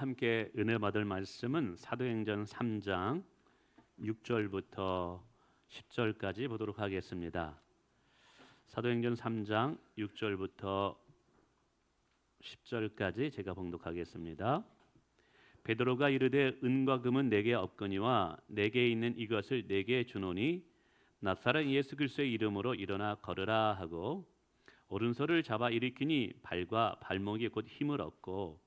함께 은혜 받을 말씀은 사도행전 3장 6절부터 10절까지 보도록 하겠습니다. 사도행전 3장 6절부터 10절까지 제가 봉독하겠습니다. 베드로가 이르되 은과 금은 내게 없거니와 내게 있는 이것을 내게 주노니 나사렛 예수 그리스도의 이름으로 일어나 걸으라 하고 오른손을 잡아 일으키니 발과 발목이 곧 힘을 얻고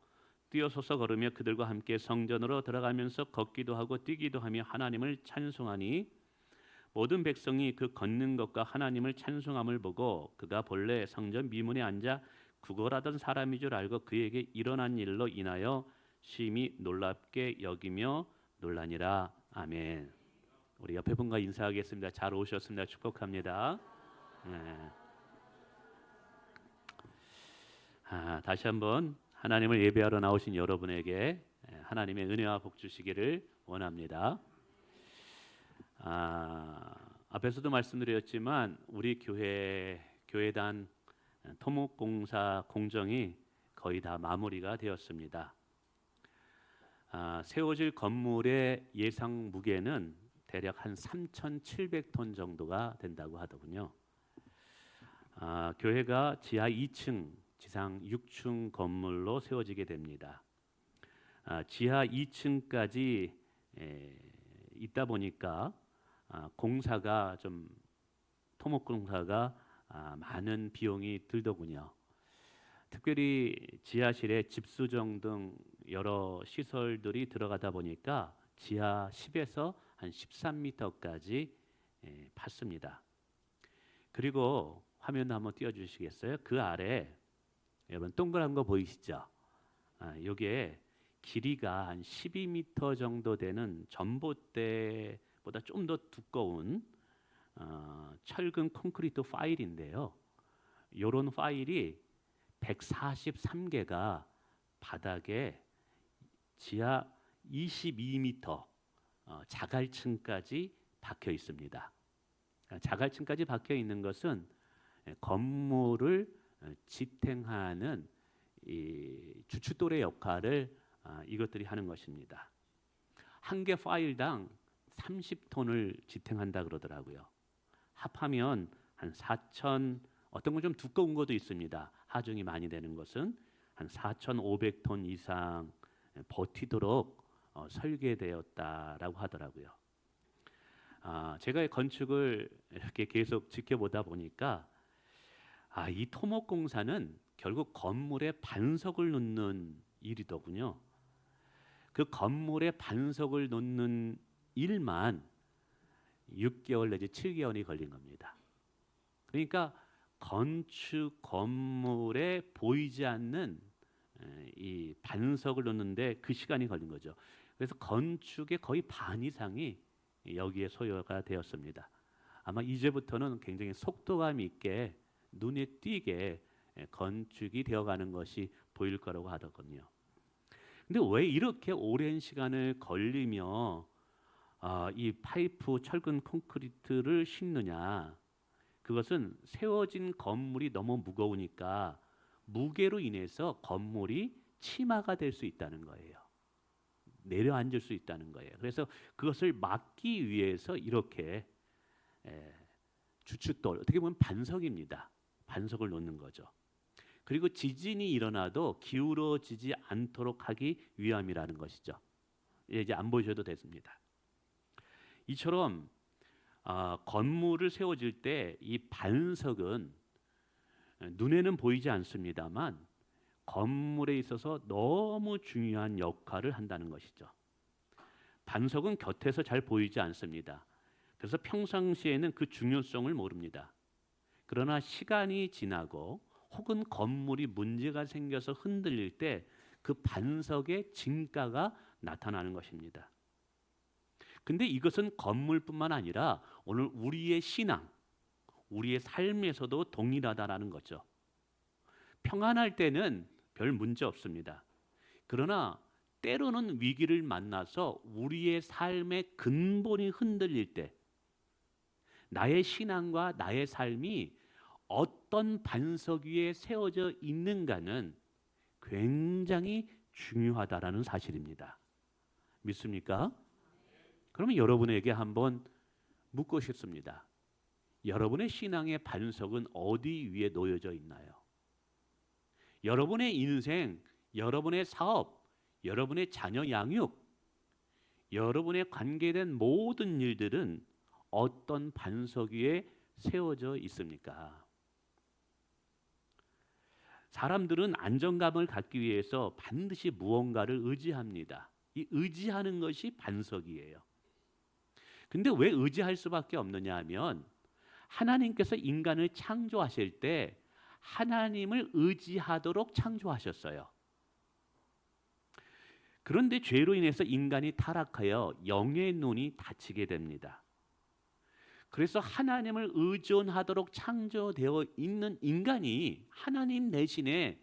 뛰어서서 걸으며 그들과 함께 성전으로 들어가면서 걷기도 하고 뛰기도 하며 하나님을 찬송하니 모든 백성이 그 걷는 것과 하나님을 찬송함을 보고 그가 본래 성전 미문에 앉아 구걸하던 사람인 줄 알고 그에게 일어난 일로 인하여 심히 놀랍게 여기며 놀라니라. 아멘. 우리 옆에 분과 인사하겠습니다. 잘 오셨습니다. 축복합니다. 네. 다시 한번 하나님을 예배하러 나오신 여러분에게 하나님의 은혜와 복 주시기를 원합니다. 앞에서도 말씀드렸지만 우리 교회단 토목공사 공정이 거의 다 마무리가 되었습니다. 세워질 건물의 예상 무게는 대략 한 3,700톤 정도가 된다고 하더군요. 교회가 지하 2층, 지상 6층 건물로 세워지게 됩니다. 지하 2층까지 있다 보니까 공사가 좀 토목공사가 많은 비용이 들더군요. 특별히 지하실에 집수정 등 여러 시설들이 들어가다 보니까 지하 10에서 한 13m까지 팠습니다. 그리고 화면 한번 띄워주시겠어요? 그 아래 여러분 동그란 거 보이시죠? 이게 길이가 한 12m 정도 되는 전봇대보다 좀 더 두꺼운 철근 콘크리트 파일인데요. 이런 파일이 143개가 바닥에 지하 22m 자갈층까지 박혀 있습니다. 자갈층까지 박혀 있는 것은 건물을 지탱하는 이 주춧돌의 역할을 이것들이 하는 것입니다. 한 개 파일당 30톤을 지탱한다 그러더라고요. 합하면 한 4천, 어떤 건 좀 두꺼운 것도 있습니다. 하중이 많이 되는 것은 한 4,500톤 이상 버티도록 설계되었다라고 하더라고요. 제가 건축을 이렇게 계속 지켜보다 보니까 이 토목공사는 결국 건물에 반석을 놓는 일이더군요. 그 건물에 반석을 놓는 일만 6개월 내지 7개월이 걸린 겁니다. 그러니까 건축 건물에 보이지 않는 이 반석을 놓는데 그 시간이 걸린 거죠. 그래서 건축의 거의 반 이상이 여기에 소요가 되었습니다. 아마 이제부터는 굉장히 속도감 있게 눈에 띄게 건축이 되어가는 것이 보일 거라고 하더군요. 근데 왜 이렇게 오랜 시간을 걸리며 이 파이프 철근 콘크리트를 싣느냐? 그것은 세워진 건물이 너무 무거우니까 무게로 인해서 건물이 치마가 될 수 있다는 거예요. 내려앉을 수 있다는 거예요. 그래서 그것을 막기 위해서 이렇게 주춧돌, 어떻게 보면 반석입니다. 반석을 놓는 거죠. 그리고 지진이 일어나도 기울어지지 않도록 하기 위함이라는 것이죠. 이제 안 보셔도 됐습니다. 이처럼 건물을 세워질 때 이 반석은 눈에는 보이지 않습니다만 건물에 있어서 너무 중요한 역할을 한다는 것이죠. 반석은 곁에서 잘 보이지 않습니다. 그래서 평상시에는 그 중요성을 모릅니다. 그러나 시간이 지나고 혹은 건물이 문제가 생겨서 흔들릴 때 그 반석의 진가가 나타나는 것입니다. 근데 이것은 건물뿐만 아니라 오늘 우리의 신앙, 우리의 삶에서도 동일하다라는 거죠. 평안할 때는 별 문제 없습니다. 그러나 때로는 위기를 만나서 우리의 삶의 근본이 흔들릴 때 나의 신앙과 나의 삶이 어떤 반석 위에 세워져 있는가는 굉장히 중요하다라는 사실입니다. 믿습니까? 그러면 여러분에게 한번 묻고 싶습니다. 여러분의 신앙의 반석은 어디 위에 놓여져 있나요? 여러분의 인생, 여러분의 사업, 여러분의 자녀 양육, 여러분의 관계된 모든 일들은 어떤 반석 위에 세워져 있습니까? 사람들은 안정감을 갖기 위해서 반드시 무언가를 의지합니다. 이 의지하는 것이 반석이에요. 근데 왜 의지할 수밖에 없느냐 하면 하나님께서 인간을 창조하실 때 하나님을 의지하도록 창조하셨어요. 그런데 죄로 인해서 인간이 타락하여 영의 눈이 닫히게 됩니다. 그래서 하나님을 의존하도록 창조되어 있는 인간이 하나님 대신에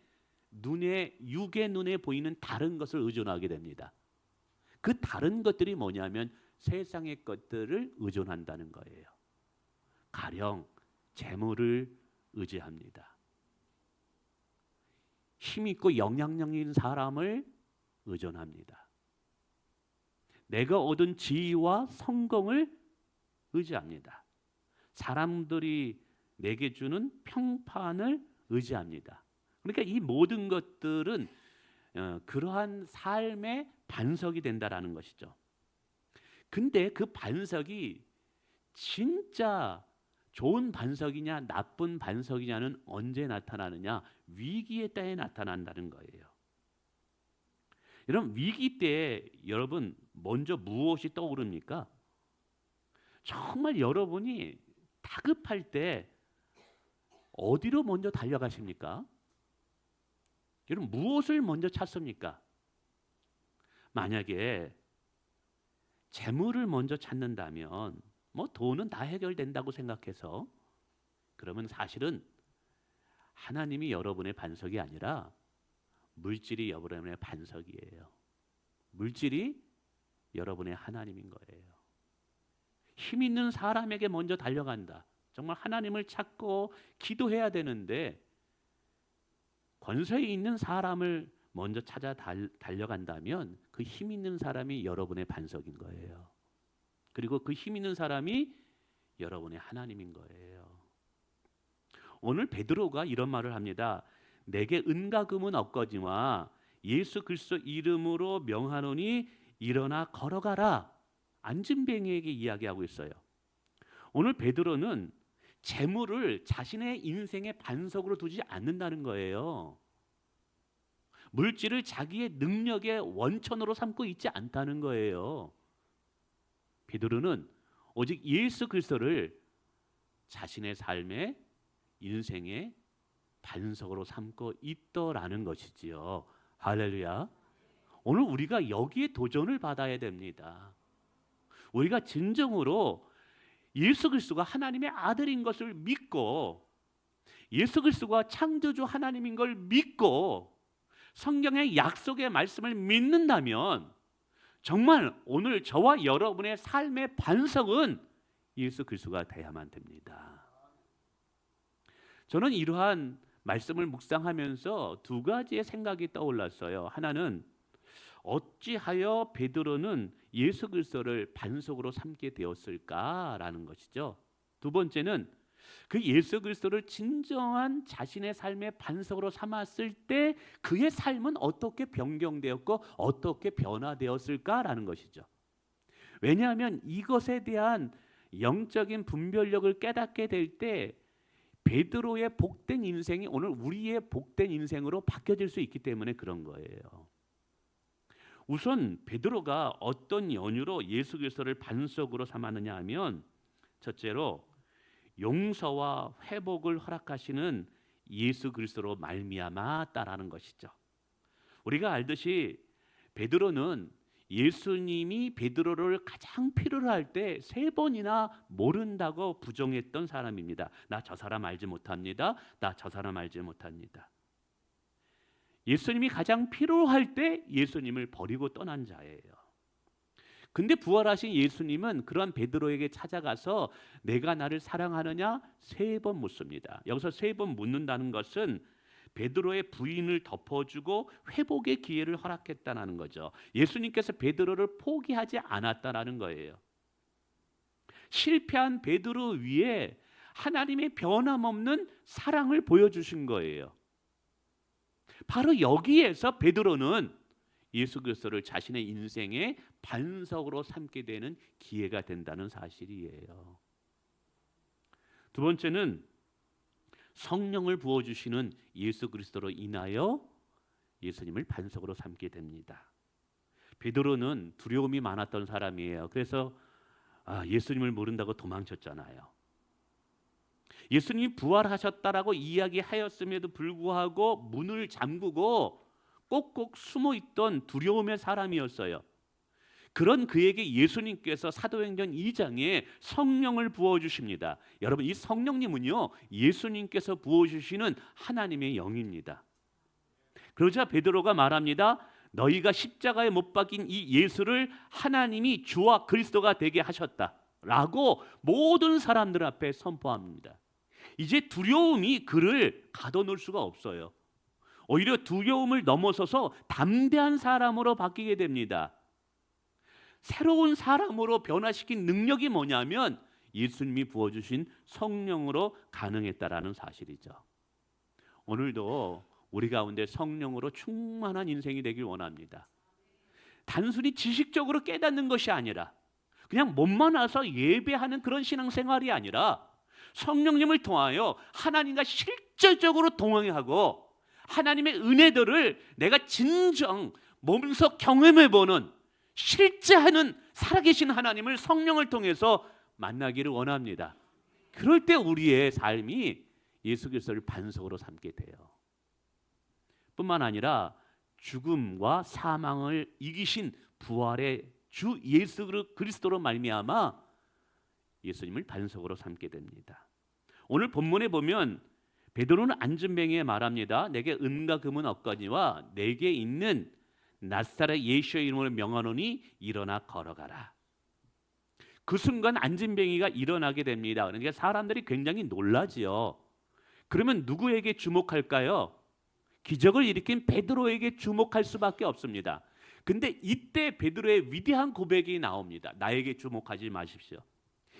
육의 눈에 보이는 다른 것을 의존하게 됩니다. 그 다른 것들이 뭐냐면 세상의 것들을 의존한다는 거예요. 가령 재물을 의지합니다. 힘 있고 영향력 있는 사람을 의존합니다. 내가 얻은 지위와 성공을 의지합니다. 사람들이 내게 주는 평판을 의지합니다. 그러니까 이 모든 것들은 그러한 삶의 반석이 된다라는 것이죠. 근데 그 반석이 진짜 좋은 반석이냐 나쁜 반석이냐는 언제 나타나느냐? 위기의 때에 나타난다는 거예요. 여러분 위기 때 여러분 먼저 무엇이 떠오릅니까? 정말 여러분이 다급할 때 어디로 먼저 달려가십니까? 여러분 무엇을 먼저 찾습니까? 만약에 재물을 먼저 찾는다면 뭐 돈은 다 해결된다고 생각해서 그러면 사실은 하나님이 여러분의 반석이 아니라 물질이 여러분의 반석이에요. 물질이 여러분의 하나님인 거예요. 힘 있는 사람에게 먼저 달려간다. 정말 하나님을 찾고 기도해야 되는데 권세 있는 사람을 먼저 찾아 달려간다면 그 힘 있는 사람이 여러분의 반석인 거예요. 그리고 그 힘 있는 사람이 여러분의 하나님인 거예요. 오늘 베드로가 이런 말을 합니다. 내게 은과 금은 없거니와 예수 그리스도 이름으로 명하노니 일어나 걸어가라. 안진뱅이에게 이야기하고 있어요. 오늘 베드로는 재물을 자신의 인생의 반석으로 두지 않는다는 거예요. 물질을 자기의 능력의 원천으로 삼고 있지 않다는 거예요. 베드로는 오직 예수 그리스도를 자신의 삶의 인생의 반석으로 삼고 있더라는 것이지요. 할렐루야. 오늘 우리가 여기에 도전을 받아야 됩니다. 우리가 진정으로 예수 그리스도가 하나님의 아들인 것을 믿고 예수 그리스도가 창조주 하나님인 걸 믿고 성경의 약속의 말씀을 믿는다면 정말 오늘 저와 여러분의 삶의 반석은 예수 그리스도가 돼야만 됩니다. 저는 이러한 말씀을 묵상하면서 두 가지의 생각이 떠올랐어요. 하나는 어찌하여 베드로는 예수 그리스도를 반석으로 삼게 되었을까라는 것이죠. 두 번째는 그 예수 그리스도를 진정한 자신의 삶의 반석으로 삼았을 때 그의 삶은 어떻게 변경되었고 어떻게 변화되었을까라는 것이죠. 왜냐하면 이것에 대한 영적인 분별력을 깨닫게 될 때 베드로의 복된 인생이 오늘 우리의 복된 인생으로 바뀌어질 수 있기 때문에 그런 거예요. 우선 베드로가 어떤 연유로 예수 그리스도를 반석으로 삼았느냐 하면 첫째로 용서와 회복을 허락하시는 예수 그리스도로 말미암았다라는 것이죠. 우리가 알듯이 베드로는 예수님이 베드로를 가장 필요로 할 때 3번이나 모른다고 부정했던 사람입니다. 나 저 사람 알지 못합니다. 나 저 사람 알지 못합니다. 예수님이 가장 필요할 때 예수님을 버리고 떠난 자예요. 근데 부활하신 예수님은 그러한 베드로에게 찾아가서 내가 나를 사랑하느냐 3번 묻습니다. 여기서 3번 묻는다는 것은 베드로의 부인을 덮어주고 회복의 기회를 허락했다는 거죠. 예수님께서 베드로를 포기하지 않았다라는 거예요. 실패한 베드로 위에 하나님의 변함없는 사랑을 보여주신 거예요. 바로 여기에서 베드로는 예수 그리스도를 자신의 인생의 반석으로 삼게 되는 기회가 된다는 사실이에요. 두 번째는 성령을 부어주시는 예수 그리스도로 인하여 예수님을 반석으로 삼게 됩니다. 베드로는 두려움이 많았던 사람이에요. 그래서 예수님을 모른다고 도망쳤잖아요. 예수님이 부활하셨다라고 이야기하였음에도 불구하고 문을 잠그고 꼭꼭 숨어있던 두려움의 사람이었어요. 그런 그에게 예수님께서 사도행전 2장에 성령을 부어주십니다. 여러분, 이 성령님은요, 예수님께서 부어주시는 하나님의 영입니다. 그러자 베드로가 말합니다. 너희가 십자가에 못 박인 이 예수를 하나님이 주와 그리스도가 되게 하셨다라고 모든 사람들 앞에 선포합니다. 이제 두려움이 그를 가둬놓을 수가 없어요. 오히려 두려움을 넘어서서 담대한 사람으로 바뀌게 됩니다. 새로운 사람으로 변화시킨 능력이 뭐냐면 예수님이 부어주신 성령으로 가능했다라는 사실이죠. 오늘도 우리 가운데 성령으로 충만한 인생이 되길 원합니다. 단순히 지식적으로 깨닫는 것이 아니라 그냥 몸만 와서 예배하는 그런 신앙생활이 아니라 성령님을 통하여 하나님과 실질적으로 동행하고 하나님의 은혜들을 내가 진정 몸소 경험해보는 실제하는 살아계신 하나님을 성령을 통해서 만나기를 원합니다. 그럴 때 우리의 삶이 예수 그리스도를 반석으로 삼게 돼요. 뿐만 아니라 죽음과 사망을 이기신 부활의 주 예수 그리스도로 말미암아 예수님을 반석으로 삼게 됩니다. 오늘 본문에 보면 베드로는 안진뱅이에 말합니다. 내게 은과 금은 없거니와 내게 있는 나사렛 예수의 이름으로 명하노니 일어나 걸어가라. 그 순간 안진뱅이가 일어나게 됩니다. 그러니까 사람들이 굉장히 놀라지요. 그러면 누구에게 주목할까요? 기적을 일으킨 베드로에게 주목할 수밖에 없습니다. 근데 이때 베드로의 위대한 고백이 나옵니다. 나에게 주목하지 마십시오.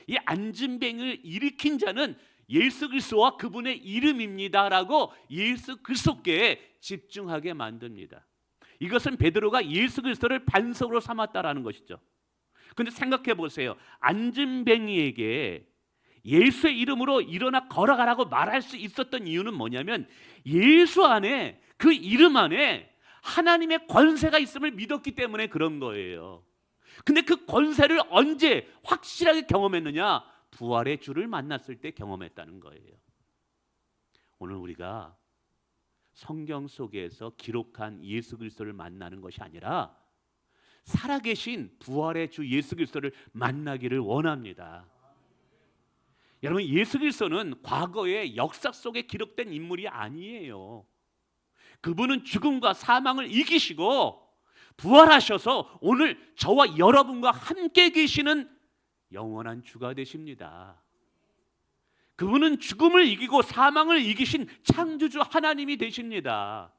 이 안진뱅이를 일으킨 자는 예수 그리스도와 그분의 이름입니다라고 예수 그리스도께 집중하게 만듭니다. 이것은 베드로가 예수 그리스도를 반석으로 삼았다라는 것이죠. 근데 생각해 보세요. 안진뱅이에게 예수의 이름으로 일어나 걸어가라고 말할 수 있었던 이유는 뭐냐면 예수 안에, 그 이름 안에 하나님의 권세가 있음을 믿었기 때문에 그런 거예요. 근데 그 권세를 언제 확실하게 경험했느냐? 부활의 주를 만났을 때 경험했다는 거예요. 오늘 우리가 성경 속에서 기록한 예수 그리스도를 만나는 것이 아니라 살아계신 부활의 주 예수 그리스도를 만나기를 원합니다. 여러분, 예수 그리스도는 과거의 역사 속에 기록된 인물이 아니에요. 그분은 죽음과 사망을 이기시고 부활하셔서 오늘 저와 여러분과 함께 계시는 영원한 주가 되십니다. 그분은 죽음을 이기고 사망을 이기신 창조주 하나님이 되십니다.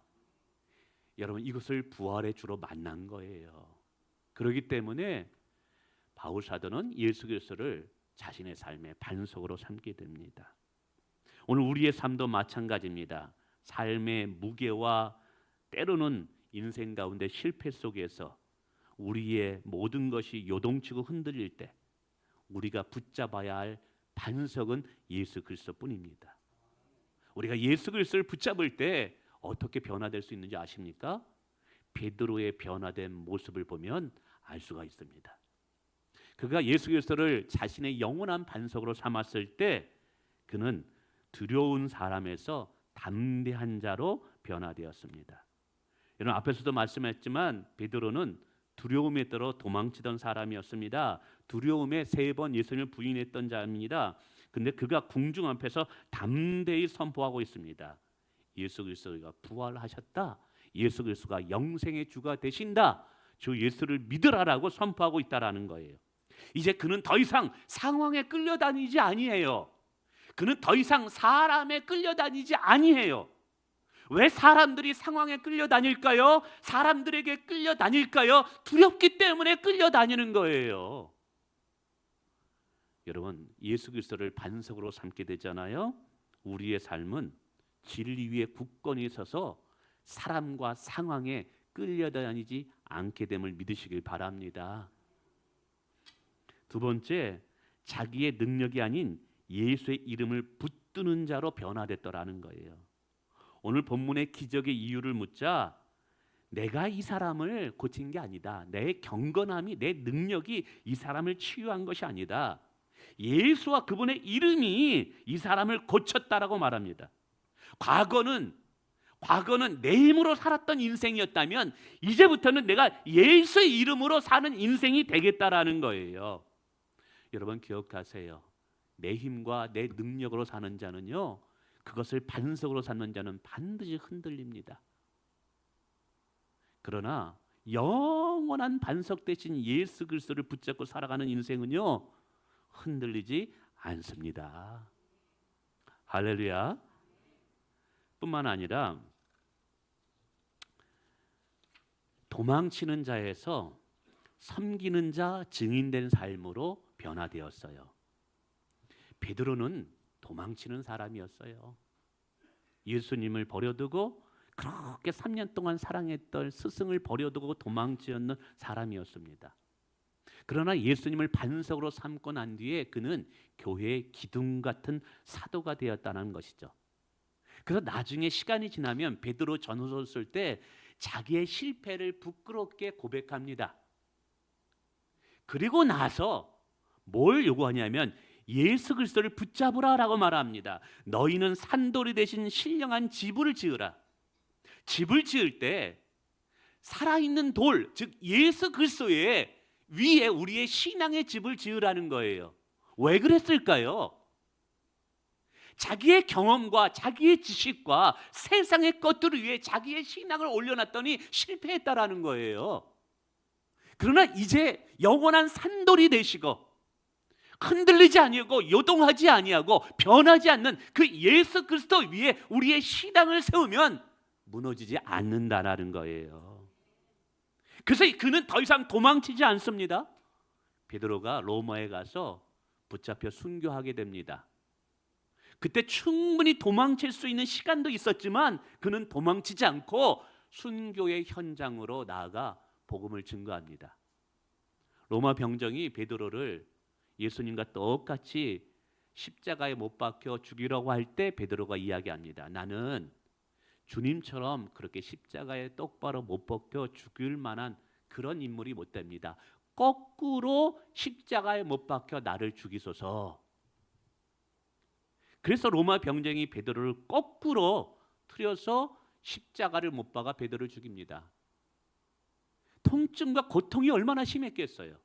여러분, 이것을 부활의 주로 만난 거예요. 그렇기 때문에 바울 사도는 예수 그리스도를 자신의 삶의 반석으로 삼게 됩니다. 오늘 우리의 삶도 마찬가지입니다. 삶의 무게와 때로는 인생 가운데 실패 속에서 우리의 모든 것이 요동치고 흔들릴 때 우리가 붙잡아야 할 반석은 예수 그리스도뿐입니다. 우리가 예수 그리스도를 붙잡을 때 어떻게 변화될 수 있는지 아십니까? 베드로의 변화된 모습을 보면 알 수가 있습니다. 그가 예수 그리스도를 자신의 영원한 반석으로 삼았을 때 그는 두려운 사람에서 담대한 자로 변화되었습니다. 여러분, 앞에서도 말씀했지만 베드로는 두려움에 떨어 도망치던 사람이었습니다. 두려움에 3번 예수님을 부인했던 자입니다. 근데 그가 궁중 앞에서 담대히 선포하고 있습니다. 예수 그리스도가 부활하셨다. 예수 그리스도가 영생의 주가 되신다. 주 예수를 믿으라라고 선포하고 있다라는 거예요. 이제 그는 더 이상 상황에 끌려다니지 아니해요. 그는 더 이상 사람에 끌려다니지 아니해요. 왜 사람들이 상황에 끌려다닐까요? 사람들에게 끌려다닐까요? 두렵기 때문에 끌려다니는 거예요. 여러분, 예수 그리스도를 반석으로 삼게 되잖아요. 우리의 삶은 진리 위에 굳건히 서서 사람과 상황에 끌려다니지 않게 됨을 믿으시길 바랍니다. 두 번째, 자기의 능력이 아닌 예수의 이름을 붙드는 자로 변화됐더라는 거예요. 오늘 본문의 기적의 이유를 묻자 내가 이 사람을 고친 게 아니다. 내 경건함이, 내 능력이 이 사람을 치유한 것이 아니다. 예수와 그분의 이름이 이 사람을 고쳤다라고 말합니다. 과거는 내 힘으로 살았던 인생이었다면 이제부터는 내가 예수의 이름으로 사는 인생이 되겠다라는 거예요. 여러분 기억하세요. 내 힘과 내 능력으로 사는 자는요, 그것을 반석으로 삼는 자는 반드시 흔들립니다. 그러나 영원한 반석 대신 예수 그리스도를 붙잡고 살아가는 인생은요, 흔들리지 않습니다. 할렐루야. 뿐만 아니라 도망치는 자에서 섬기는 자, 증인된 삶으로 변화되었어요. 베드로는 도망치는 사람이었어요. 예수님을 버려두고 그렇게 3년 동안 사랑했던 스승을 버려두고 도망치는 사람이었습니다. 그러나 예수님을 반석으로 삼고 난 뒤에 그는 교회의 기둥 같은 사도가 되었다는 것이죠. 그래서 나중에 시간이 지나면 베드로 전후서 쓸 때 자기의 실패를 부끄럽게 고백합니다. 그리고 나서 뭘 요구하냐면 예수 그리스도를 붙잡으라라고 말합니다. 너희는 산돌이 대신 신령한 집을 지으라. 집을 지을 때 살아있는 돌, 즉 예수 그리스도의 위에 우리의 신앙의 집을 지으라는 거예요. 왜 그랬을까요? 자기의 경험과 자기의 지식과 세상의 것들을 위해 자기의 신앙을 올려놨더니 실패했다라는 거예요. 그러나 이제 영원한 산돌이 되시고 흔들리지 아니하고 요동하지 아니하고 변하지 않는 그 예수 그리스도 위에 우리의 신앙을 세우면 무너지지 않는다라는 거예요. 그래서 그는 더 이상 도망치지 않습니다. 베드로가 로마에 가서 붙잡혀 순교하게 됩니다. 그때 충분히 도망칠 수 있는 시간도 있었지만 그는 도망치지 않고 순교의 현장으로 나아가 복음을 증거합니다. 로마 병정이 베드로를 예수님과 똑같이 십자가에 못 박혀 죽이려고 할 때 베드로가 이야기합니다. 나는 주님처럼 그렇게 십자가에 똑바로 못 박혀 죽일 만한 그런 인물이 못 됩니다. 거꾸로 십자가에 못 박혀 나를 죽이소서. 그래서 로마 병정이 베드로를 거꾸로 틀어서 십자가를 못 박아 베드로를 죽입니다. 통증과 고통이 얼마나 심했겠어요.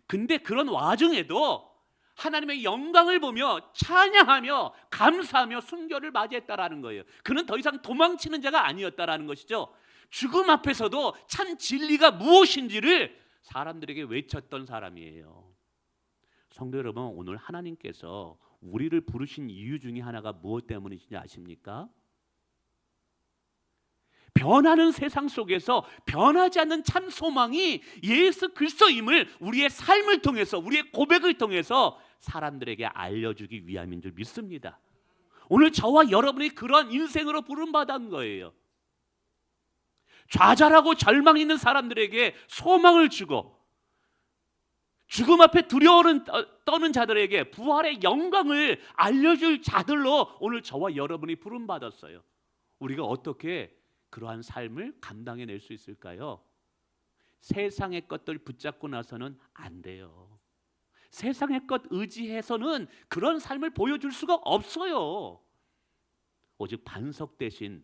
근데 그런 와중에도 하나님의 영광을 보며 찬양하며 감사하며 순교를 맞이했다라는 거예요. 그는 더 이상 도망치는 자가 아니었다라는 것이죠. 죽음 앞에서도 참 진리가 무엇인지를 사람들에게 외쳤던 사람이에요. 성도 여러분, 오늘 하나님께서 우리를 부르신 이유 중에 하나가 무엇 때문이신지 아십니까? 변하는 세상 속에서 변하지 않는 참 소망이 예수 그리스도임을 우리의 삶을 통해서, 우리의 고백을 통해서 사람들에게 알려주기 위함인 줄 믿습니다. 오늘 저와 여러분이 그런 인생으로 부름받은 거예요. 좌절하고 절망 있는 사람들에게 소망을 주고 죽음 앞에 두려워 떠는 자들에게 부활의 영광을 알려줄 자들로 오늘 저와 여러분이 부름받았어요. 우리가 어떻게 그러한 삶을 감당해낼 수 있을까요? 세상의 것들 붙잡고 나서는 안 돼요. 세상의 것 의지해서는 그런 삶을 보여줄 수가 없어요. 오직 반석 대신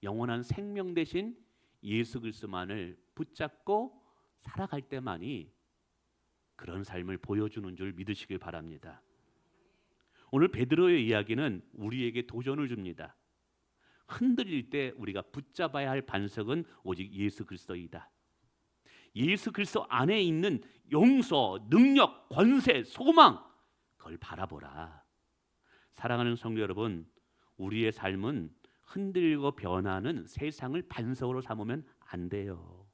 영원한 생명 대신 예수 그리스도만을 붙잡고 살아갈 때만이 그런 삶을 보여주는 줄 믿으시길 바랍니다. 오늘 베드로의 이야기는 우리에게 도전을 줍니다. 흔들릴 때 우리가 붙잡아야 할 반석은 오직 예수 그리스도이다. 예수 그리스도 안에 있는 용서, 능력, 권세, 소망, 그걸 바라보라. 사랑하는 성도 여러분, 우리의 삶은 흔들고 변하는 세상을 반석으로 삼으면 안 돼요.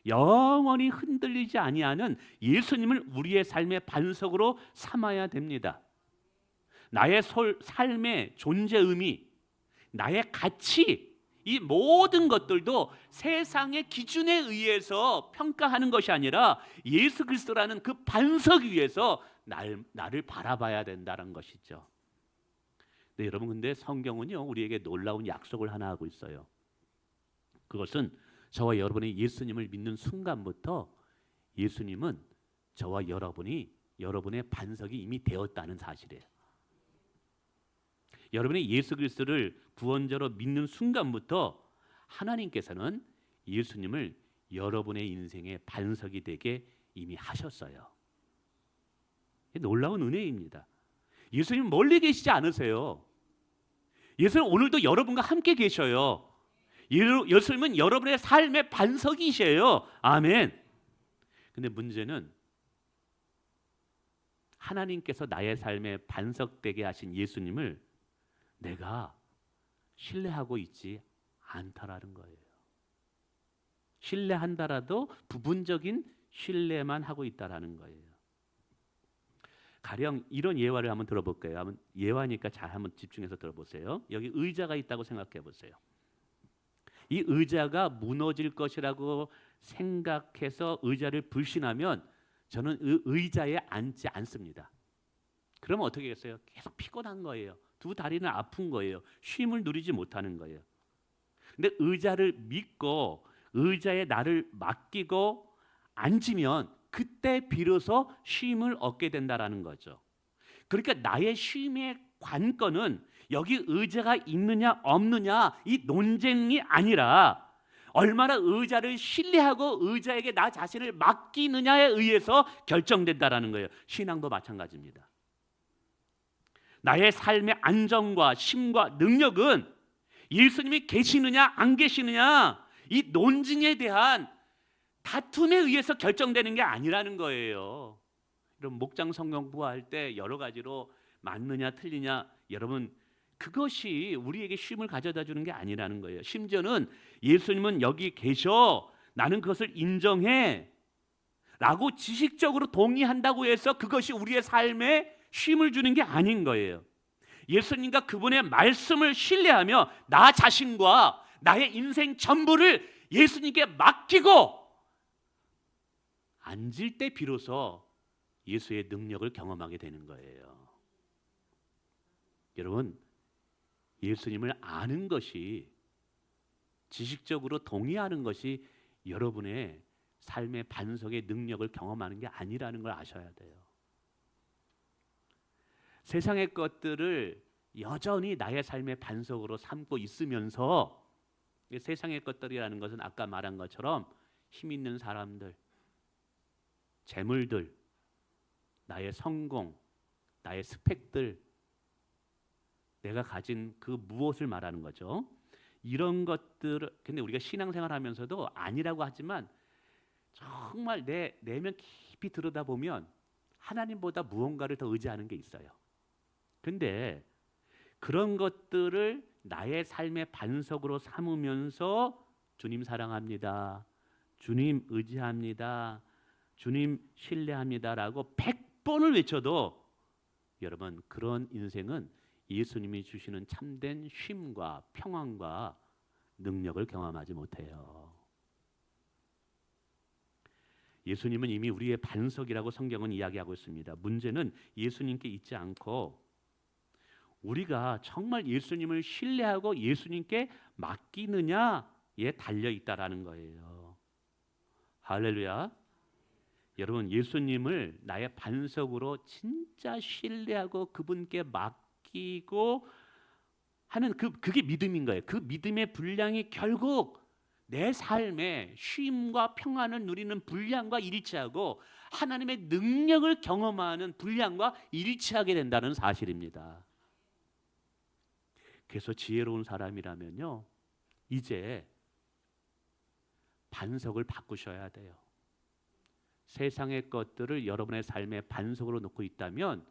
영원히 흔들리지 아니하는 예수님을 우리의 삶의 반석으로 삼아야 됩니다. 나의 삶의 존재 의미, 나의 가치, 이 모든 것들도 세상의 기준에 의해서 평가하는 것이 아니라 예수 그리스도라는 그 반석 위에서 나를 바라봐야 된다는 것이죠. 네, 여러분, 근데 성경은요 우리에게 놀라운 약속을 하나 하고 있어요. 그것은 저와 여러분이 예수님을 믿는 순간부터 예수님은 저와 여러분의 반석이 이미 되었다는 사실이에요. 여러분이 예수 그리스도를 구원자로 믿는 순간부터 하나님께서는 예수님을 여러분의 인생의 반석이 되게 이미 하셨어요. 놀라운 은혜입니다. 예수님 멀리 계시지 않으세요. 예수님 오늘도 여러분과 함께 계셔요. 예수님은 여러분의 삶의 반석이셔요. 아멘. 근데 문제는 하나님께서 나의 삶의 반석 되게 하신 예수님을 내가 신뢰하고 있지 않다라는 거예요. 신뢰한다라도 부분적인 신뢰만 하고 있다라는 거예요. 가령 이런 예화를 한번 들어볼까요? 한번 예화니까 잘 한번 집중해서 들어보세요. 여기 의자가 있다고 생각해 보세요. 이 의자가 무너질 것이라고 생각해서 의자를 불신하면 저는 의자에 앉지 않습니다. 그러면 어떻게 하겠어요? 계속 피곤한 거예요. 두 다리는 아픈 거예요. 쉼을 누리지 못하는 거예요. 근데 의자를 믿고 의자에 나를 맡기고 앉으면 그때 비로소 쉼을 얻게 된다라는 거죠. 그러니까 나의 쉼의 관건은 여기 의자가 있느냐 없느냐 이 논쟁이 아니라 얼마나 의자를 신뢰하고 의자에게 나 자신을 맡기느냐에 의해서 결정된다라는 거예요. 신앙도 마찬가지입니다. 나의 삶의 안정과 쉼과 능력은 예수님이 계시느냐 안 계시느냐 이 논증에 대한 다툼에 의해서 결정되는 게 아니라는 거예요. 이런 목장 성경 공부할 때 여러 가지로 맞느냐 틀리냐 여러분 그것이 우리에게 쉼을 가져다 주는 게 아니라는 거예요. 심지어는 예수님은 여기 계셔 나는 그것을 인정해 라고 지식적으로 동의한다고 해서 그것이 우리의 삶에 쉼을 주는 게 아닌 거예요. 예수님과 그분의 말씀을 신뢰하며 나 자신과 나의 인생 전부를 예수님께 맡기고 앉을 때 비로소 예수의 능력을 경험하게 되는 거예요. 여러분, 예수님을 아는 것이 지식적으로 동의하는 것이 여러분의 삶의 반석의 능력을 경험하는 게 아니라는 걸 아셔야 돼요. 세상의 것들을 여전히 나의 삶의 반석으로 삼고 있으면서 세상의 것들이라는 것은 아까 말한 것처럼 힘 있는 사람들, 재물들, 나의 성공, 나의 스펙들, 내가 가진 그 무엇을 말하는 거죠. 이런 것들, 근데 우리가 신앙생활하면서도 아니라고 하지만 정말 내 내면 깊이 들여다보면 하나님보다 무언가를 더 의지하는 게 있어요. 근데 그런 것들을 나의 삶의 반석으로 삼으면서 주님 사랑합니다, 주님 의지합니다, 주님 신뢰합니다라고 100번을 외쳐도 여러분 그런 인생은 예수님이 주시는 참된 쉼과 평안과 능력을 경험하지 못해요. 예수님은 이미 우리의 반석이라고 성경은 이야기하고 있습니다. 문제는 예수님께 있지 않고 우리가 정말 예수님을 신뢰하고 예수님께 맡기느냐에 달려 있다라는 거예요. 할렐루야. 여러분 예수님을 나의 반석으로 진짜 신뢰하고 그분께 맡기고 하는 그게 믿음인 거예요. 그 믿음의 분량이 결국 내 삶에 쉼과 평안을 누리는 분량과 일치하고 하나님의 능력을 경험하는 분량과 일치하게 된다는 사실입니다. 그래서 지혜로운 사람이라면요, 이제 반석을 바꾸셔야 돼요. 세상의 것들을 여러분의 삶의 반석으로 놓고 있다면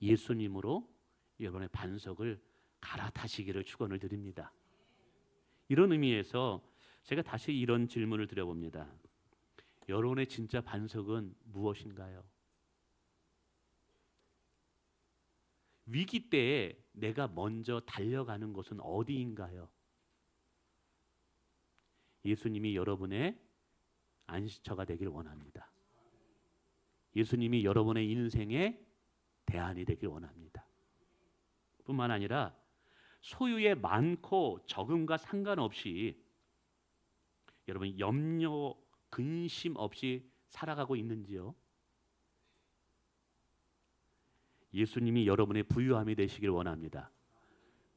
예수님으로 여러분의 반석을 갈아타시기를 축원을 드립니다. 이런 의미에서 제가 다시 이런 질문을 드려봅니다. 여러분의 진짜 반석은 무엇인가요? 위기 때에 내가 먼저 달려가는 곳은 어디인가요? 예수님이 여러분의 안식처가 되길 원합니다. 예수님이 여러분의 인생의 대안이 되길 원합니다. 뿐만 아니라 소유에 많고 적음과 상관없이 여러분 염려, 근심 없이 살아가고 있는지요? 예수님이 여러분의 부유함이 되시길 원합니다.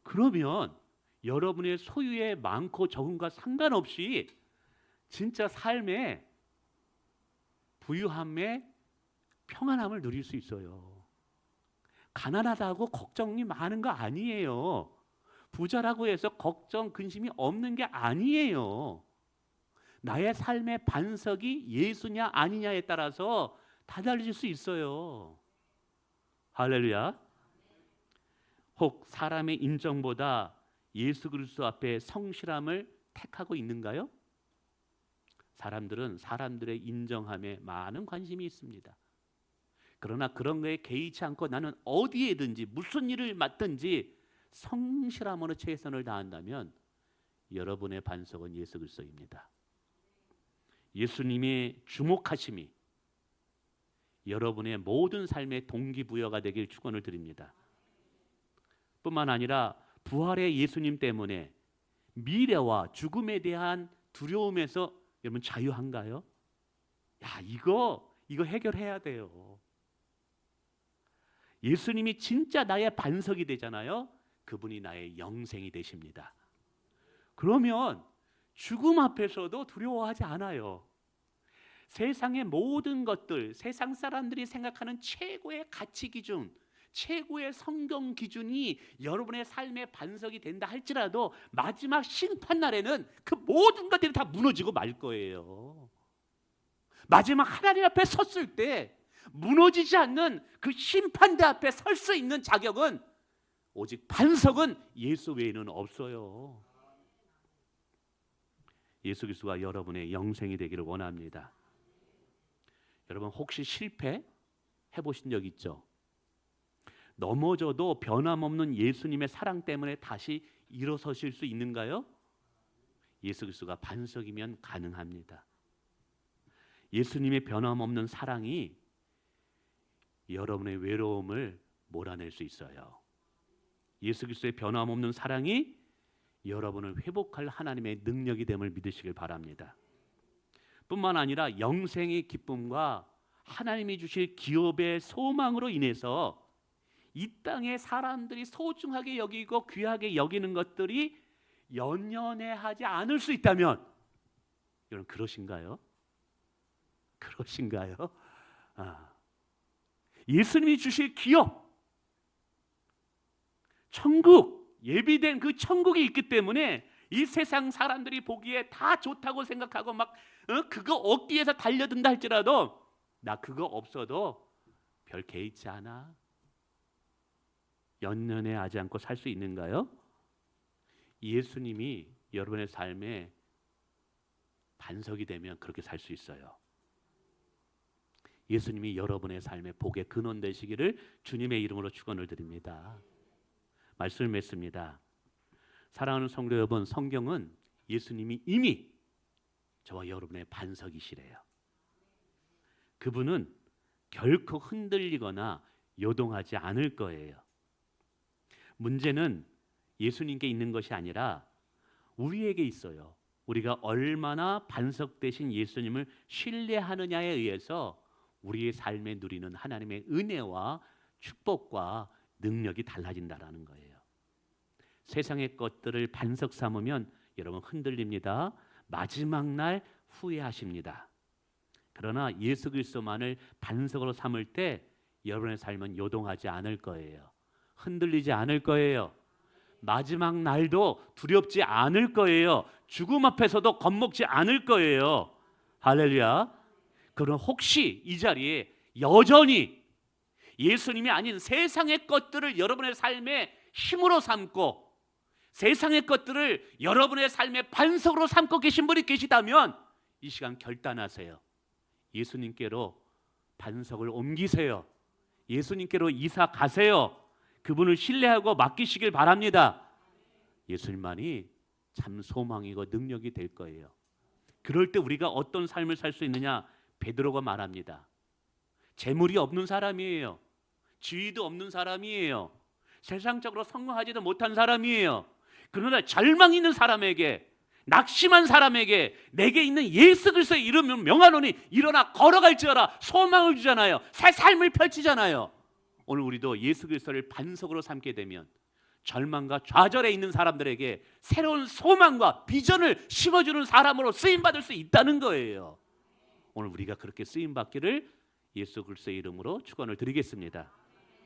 그러면 여러분의 소유에 많고 적음과 상관없이 진짜 삶의 부유함의 평안함을 누릴 수 있어요. 가난하다고 걱정이 많은 거 아니에요. 부자라고 해서 걱정, 근심이 없는 게 아니에요. 나의 삶의 반석이 예수냐 아니냐에 따라서 다 달라질 수 있어요. 할렐루야. 혹 사람의 인정보다 예수 그리스도 앞에 성실함을 택하고 있는가요? 사람들은 사람들의 인정함에 많은 관심이 있습니다. 그러나 그런 거에 개의치 않고 나는 어디에든지 무슨 일을 맡든지 성실함으로 최선을 다한다면 여러분의 반석은 예수 그리스도입니다. 예수님의 주목하심이 여러분의 모든 삶의 동기부여가 되길 축원을 드립니다. 뿐만 아니라 부활의 예수님 때문에 미래와 죽음에 대한 두려움에서 여러분 자유한가요? 야, 이거 해결해야 돼요. 예수님이 진짜 나의 반석이 되잖아요. 그분이 나의 영생이 되십니다. 그러면 죽음 앞에서도 두려워하지 않아요. 세상의 모든 것들, 세상 사람들이 생각하는 최고의 가치 기준, 최고의 성경 기준이 여러분의 삶의 반석이 된다 할지라도 마지막 심판 날에는 그 모든 것들이 다 무너지고 말 거예요. 마지막 하나님 앞에 섰을 때 무너지지 않는 그 심판대 앞에 설 수 있는 자격은 오직 반석은 예수 외에는 없어요. 예수 그리스도가 여러분의 영생이 되기를 원합니다. 여러분 혹시 실패해 보신 적 있죠? 넘어져도 변함없는 예수님의 사랑 때문에 다시 일어서실 수 있는가요? 예수 그리스도가 반석이면 가능합니다. 예수님의 변함없는 사랑이 여러분의 외로움을 몰아낼 수 있어요. 예수 그리스도의 변함없는 사랑이 여러분을 회복할 하나님의 능력이 됨을 믿으시길 바랍니다. 뿐만 아니라 영생의 기쁨과 하나님이 주실 기업의 소망으로 인해서 이 땅에 사람들이 소중하게 여기고 귀하게 여기는 것들이 연연해하지 않을 수 있다면 여러분 그러신가요? 그러신가요? 예수님이 주실 기업, 천국, 예비된 그 천국이 있기 때문에 이 세상 사람들이 보기에 다 좋다고 생각하고 막 그거 얻기 위해서 달려든다 할지라도 나 그거 없어도 별 개의치 않아. 연연해하지 않고 살 수 있는가요? 예수님이 여러분의 삶에 반석이 되면 그렇게 살 수 있어요. 예수님이 여러분의 삶의 복의 근원 되시기를 주님의 이름으로 축원을 드립니다. 말씀을 맺습니다. 사랑하는 성도 여러분, 성경은 예수님이 이미 저와 여러분의 반석이시래요. 그분은 결코 흔들리거나 요동하지 않을 거예요. 문제는 예수님께 있는 것이 아니라 우리에게 있어요. 우리가 얼마나 반석 되신 예수님을 신뢰하느냐에 의해서 우리의 삶에 누리는 하나님의 은혜와 축복과 능력이 달라진다라는 거예요. 세상의 것들을 반석 삼으면 여러분 흔들립니다. 마지막 날 후회하십니다. 그러나 예수 그리스도만을 반석으로 삼을 때 여러분의 삶은 요동하지 않을 거예요. 흔들리지 않을 거예요. 마지막 날도 두렵지 않을 거예요. 죽음 앞에서도 겁먹지 않을 거예요. 할렐루야. 그럼 혹시 이 자리에 여전히 예수님이 아닌 세상의 것들을 여러분의 삶의 힘으로 삼고 세상의 것들을 여러분의 삶의 반석으로 삼고 계신 분이 계시다면 이 시간 결단하세요. 예수님께로 반석을 옮기세요. 예수님께로 이사 가세요. 그분을 신뢰하고 맡기시길 바랍니다. 예수님만이 참 소망이고 능력이 될 거예요. 그럴 때 우리가 어떤 삶을 살 수 있느냐? 베드로가 말합니다. 재물이 없는 사람이에요. 지위도 없는 사람이에요. 세상적으로 성공하지도 못한 사람이에요. 그러나 절망 있는 사람에게, 낙심한 사람에게 내게 있는 예수 그리스도의 이름을 명하노니 일어나 걸어갈지어라 소망을 주잖아요. 새 삶을 펼치잖아요. 오늘 우리도 예수 그리스도를 반석으로 삼게 되면 절망과 좌절에 있는 사람들에게 새로운 소망과 비전을 심어주는 사람으로 쓰임받을 수 있다는 거예요. 오늘 우리가 그렇게 쓰임받기를 예수 그리스도의 이름으로 축원을 드리겠습니다.